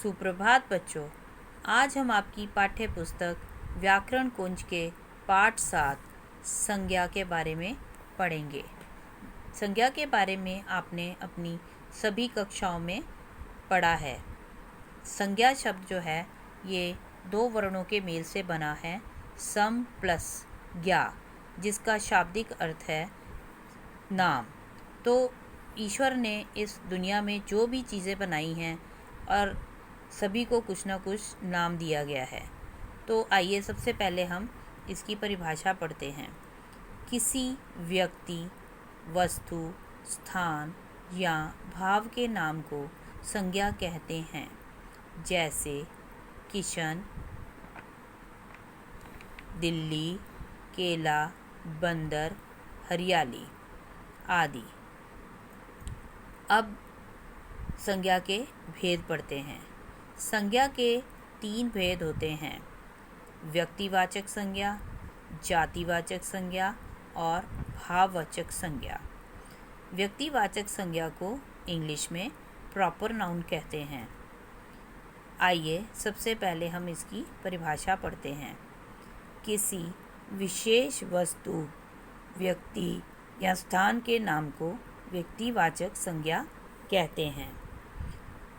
सुप्रभात बच्चों। आज हम आपकी पाठ्य पुस्तक व्याकरण कुंज के पाठ 7 संज्ञा के बारे में पढ़ेंगे। संज्ञा के बारे में आपने अपनी सभी कक्षाओं में पढ़ा है। संज्ञा शब्द जो है ये 2 वर्णों के मेल से बना है, सम प्लस ज्ञा, जिसका शाब्दिक अर्थ है नाम। तो ईश्वर ने इस दुनिया में जो भी चीज़ें बनाई हैं और सभी को कुछ ना कुछ नाम दिया गया है। तो आइए सबसे पहले हम इसकी परिभाषा पढ़ते हैं। किसी व्यक्ति, वस्तु, स्थान या भाव के नाम को संज्ञा कहते हैं, जैसे किशन, दिल्ली, केला, बंदर, हरियाली आदि। अब संज्ञा के भेद पढ़ते हैं। संज्ञा के 3 भेद होते हैं: व्यक्तिवाचक संज्ञा, जातिवाचक संज्ञा और भाववाचक संज्ञा। व्यक्तिवाचक संज्ञा को इंग्लिश में प्रॉपर नाउन कहते हैं। आइए सबसे पहले हम इसकी परिभाषा पढ़ते हैं। किसी विशेष वस्तु, व्यक्ति या स्थान के नाम को व्यक्तिवाचक संज्ञा कहते हैं।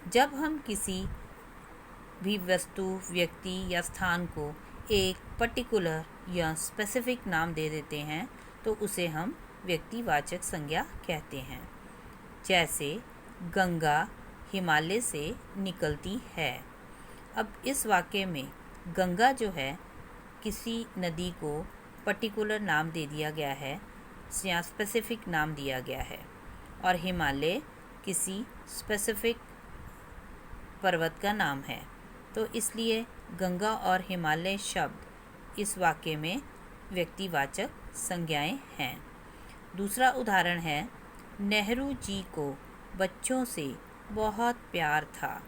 जब हम किसी भी वस्तु, व्यक्ति या स्थान को एक पर्टिकुलर या स्पेसिफिक नाम दे देते हैं तो उसे हम व्यक्तिवाचक संज्ञा कहते हैं। जैसे गंगा हिमालय से निकलती है। अब इस वाक्य में गंगा जो है किसी नदी को पर्टिकुलर नाम दे दिया गया है या स्पेसिफिक नाम दिया गया है, और हिमालय किसी स्पेसिफिक पर्वत का नाम है। तो इसलिए गंगा और हिमालय शब्द इस वाक्य में व्यक्तिवाचक संज्ञाएं हैं। दूसरा उदाहरण है, नेहरू जी को बच्चों से बहुत प्यार था।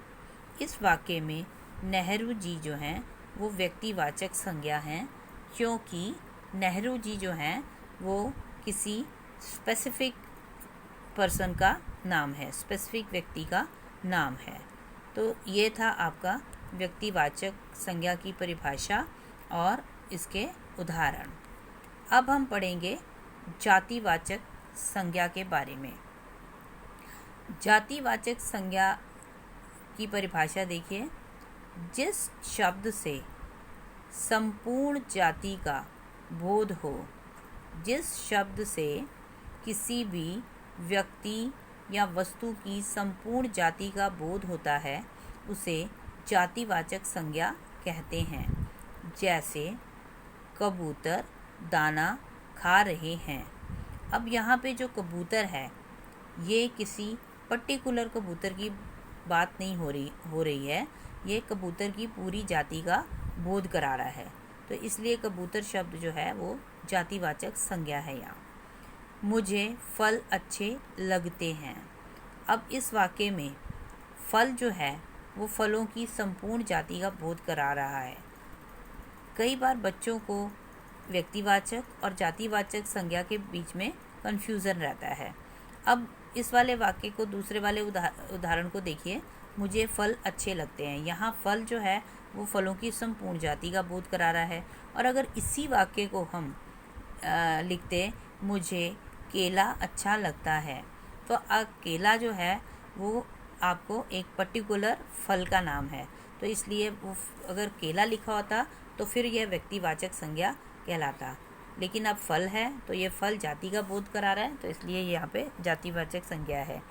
इस वाक्य में नेहरू जी जो हैं वो व्यक्तिवाचक संज्ञा हैं, क्योंकि नेहरू जी जो हैं वो किसी स्पेसिफिक पर्सन का नाम है, स्पेसिफिक व्यक्ति का नाम है। तो ये था आपका व्यक्तिवाचक संज्ञा की परिभाषा और इसके उदाहरण। अब हम पढ़ेंगे जातिवाचक संज्ञा के बारे में। जातिवाचक संज्ञा की परिभाषा देखिए। जिस शब्द से संपूर्ण जाति का बोध हो, जिस शब्द से किसी भी व्यक्ति या वस्तु की संपूर्ण जाति का बोध होता है, उसे जातिवाचक संज्ञा कहते हैं। जैसे कबूतर दाना खा रहे हैं। अब यहाँ पे जो कबूतर है ये किसी पर्टिकुलर कबूतर की बात नहीं हो रही है, ये कबूतर की पूरी जाति का बोध करा रहा है। तो इसलिए कबूतर शब्द जो है वो जातिवाचक संज्ञा है यहाँ। मुझे फल अच्छे लगते हैं। अब इस वाक्य में फल जो है वो फलों की संपूर्ण जाति का बोध करा रहा है। कई बार बच्चों को व्यक्तिवाचक और जातिवाचक संज्ञा के बीच में कन्फ्यूज़न रहता है। अब इस वाले वाक्य को, दूसरे वाले उदाहरण को देखिए। मुझे फल अच्छे लगते हैं। यहाँ फल जो है वो फलों की संपूर्ण जाति का बोध करा रहा है। और अगर इसी वाक्य को हम लिखते, मुझे केला अच्छा लगता है, तो केला जो है वो आपको एक पर्टिकुलर फल का नाम है। तो इसलिए वो अगर केला लिखा होता तो फिर यह व्यक्तिवाचक संज्ञा कहलाता। लेकिन अब फल है तो ये फल जाति का बोध करा रहा है, तो इसलिए यहाँ पे जातिवाचक संज्ञा है।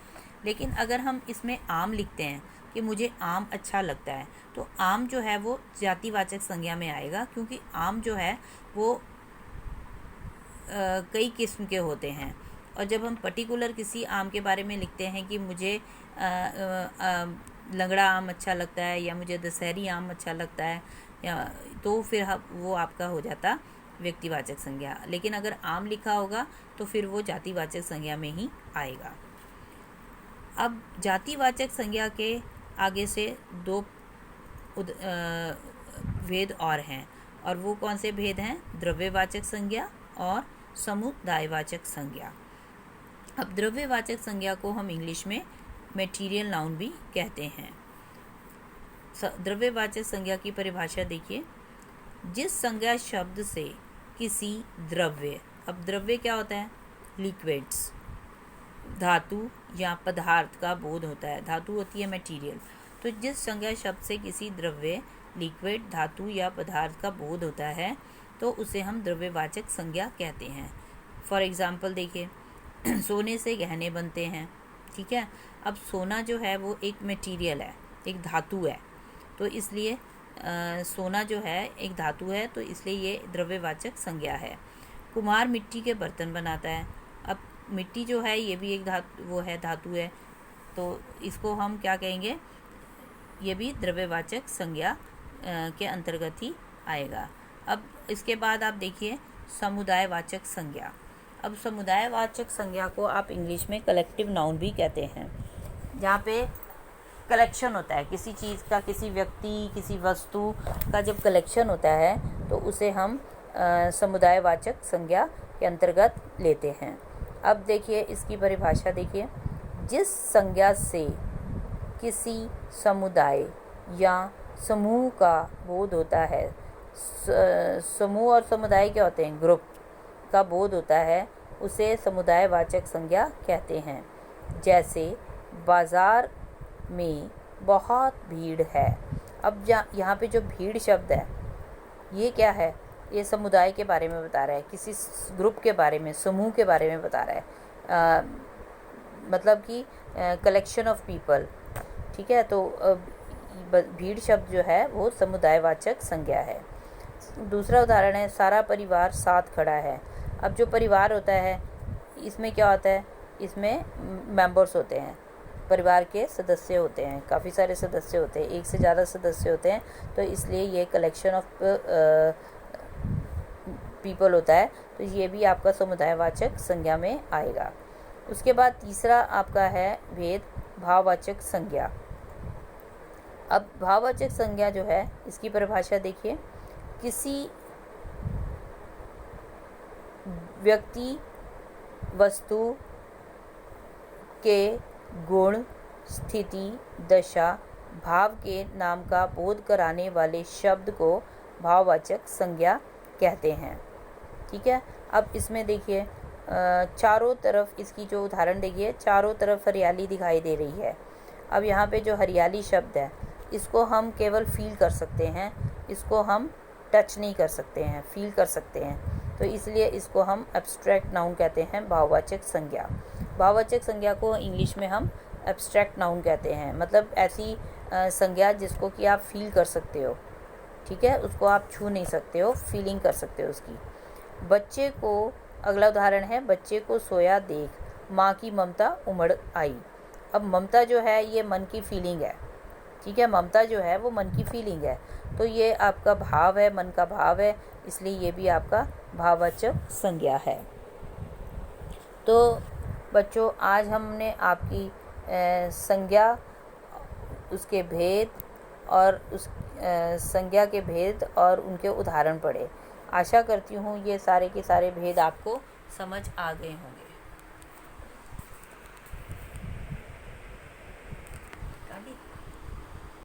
लेकिन अगर हम इसमें आम लिखते हैं कि मुझे आम अच्छा लगता है, तो आम जो है वो जातिवाचक संज्ञा में आएगा, क्योंकि आम जो है वो कई किस्म के होते हैं। और जब हम पर्टिकुलर किसी आम के बारे में लिखते हैं कि मुझे लंगड़ा आम अच्छा लगता है या मुझे दशहरी आम अच्छा लगता है, या तो फिर वो आपका हो जाता व्यक्तिवाचक संज्ञा। लेकिन अगर आम लिखा होगा तो फिर वो जातिवाचक संज्ञा में ही आएगा। अब जातिवाचक संज्ञा के आगे से 2 भेद और हैं, और वो कौन से भेद हैं? द्रव्यवाचक संज्ञा और समुदायवाचक संज्ञा। अब द्रव्यवाचक संज्ञा को हम इंग्लिश में मटेरियल नाउन भी कहते हैं। द्रव्यवाचक संज्ञा की परिभाषा देखिए। जिस संज्ञा शब्द से किसी द्रव्य, अब द्रव्य क्या होता है? लिक्विड्स, धातु या पदार्थ का बोध होता है। धातु होती है मटेरियल। तो जिस संज्ञा शब्द से किसी द्रव्य, लिक्विड, धातु या पदार्थ का बोध होता है तो उसे हम द्रव्यवाचक संज्ञा कहते हैं। फॉर एग्जाम्पल देखिए, सोने से गहने बनते हैं, ठीक है। अब सोना जो है वो एक मटेरियल है, एक धातु है, तो इसलिए सोना जो है एक धातु है, तो इसलिए ये द्रव्यवाचक संज्ञा है। कुम्हार मिट्टी के बर्तन बनाता है। अब मिट्टी जो है ये भी एक धातु है, तो इसको हम क्या कहेंगे? ये भी द्रव्यवाचक संज्ञा के अंतर्गत ही आएगा। अब इसके बाद आप देखिए समुदायवाचक संज्ञा। अब समुदायवाचक संज्ञा को आप इंग्लिश में कलेक्टिव नाउन भी कहते हैं, जहाँ पे कलेक्शन होता है किसी चीज़ का, किसी व्यक्ति, किसी वस्तु का जब कलेक्शन होता है तो उसे हम समुदायवाचक संज्ञा के अंतर्गत लेते हैं। अब देखिए इसकी परिभाषा देखिए। जिस संज्ञा से किसी समुदाय या समूह का बोध होता है, समूह और समुदाय क्या होते हैं? ग्रुप का बोध होता है, उसे समुदायवाचक संज्ञा कहते हैं। जैसे बाज़ार में बहुत भीड़ है। अब यहाँ पे जो भीड़ शब्द है ये क्या है? ये समुदाय के बारे में बता रहा है, किसी ग्रुप के बारे में, समूह के बारे में बता रहा है, मतलब कि कलेक्शन ऑफ पीपल, ठीक है। तो भीड़ शब्द जो है वो समुदायवाचक संज्ञा है। दूसरा उदाहरण है सारा परिवार साथ खड़ा है। अब जो परिवार होता है इसमें क्या होता है? इसमें मेंबर्स होते हैं, परिवार के सदस्य होते हैं, काफ़ी सारे सदस्य होते हैं, एक से ज़्यादा सदस्य होते हैं, तो इसलिए ये कलेक्शन ऑफ पीपल होता है, तो ये भी आपका समुदायवाचक संज्ञा में आएगा। उसके बाद तीसरा आपका है भेद भाववाचक संज्ञा। अब भाववाचक संज्ञा जो है इसकी परिभाषा देखिए। किसी व्यक्ति, वस्तु के गुण, स्थिति, दशा, भाव के नाम का बोध कराने वाले शब्द को भाववाचक संज्ञा कहते हैं, ठीक है। अब इसमें देखिए चारों तरफ, इसकी जो उदाहरण देखिए, चारों तरफ हरियाली दिखाई दे रही है। अब यहाँ पे जो हरियाली शब्द है इसको हम केवल फील कर सकते हैं, इसको हम टच नहीं कर सकते हैं, फील कर सकते हैं, तो इसलिए इसको हम एब्स्ट्रैक्ट नाउन कहते हैं, भाववाचक संज्ञा। भाववाचक संज्ञा को इंग्लिश में हम एब्स्ट्रैक्ट नाउन कहते हैं, मतलब ऐसी संज्ञा जिसको कि आप फील कर सकते हो, ठीक है, उसको आप छू नहीं सकते हो, फीलिंग कर सकते हो उसकी। बच्चे को, अगला उदाहरण है, बच्चे को सोया देख माँ की ममता उमड़ आई। अब ममता जो है ये मन की फीलिंग है, ठीक है, ममता जो है वो मन की फीलिंग है, तो ये आपका भाव है, मन का भाव है, इसलिए ये भी आपका भाववाचक संज्ञा है। तो बच्चों आज हमने आपकी संज्ञा, उसके भेद और उस संज्ञा के भेद और उनके उदाहरण पढ़े। आशा करती हूँ ये सारे के सारे भेद आपको समझ आ गए होंगे।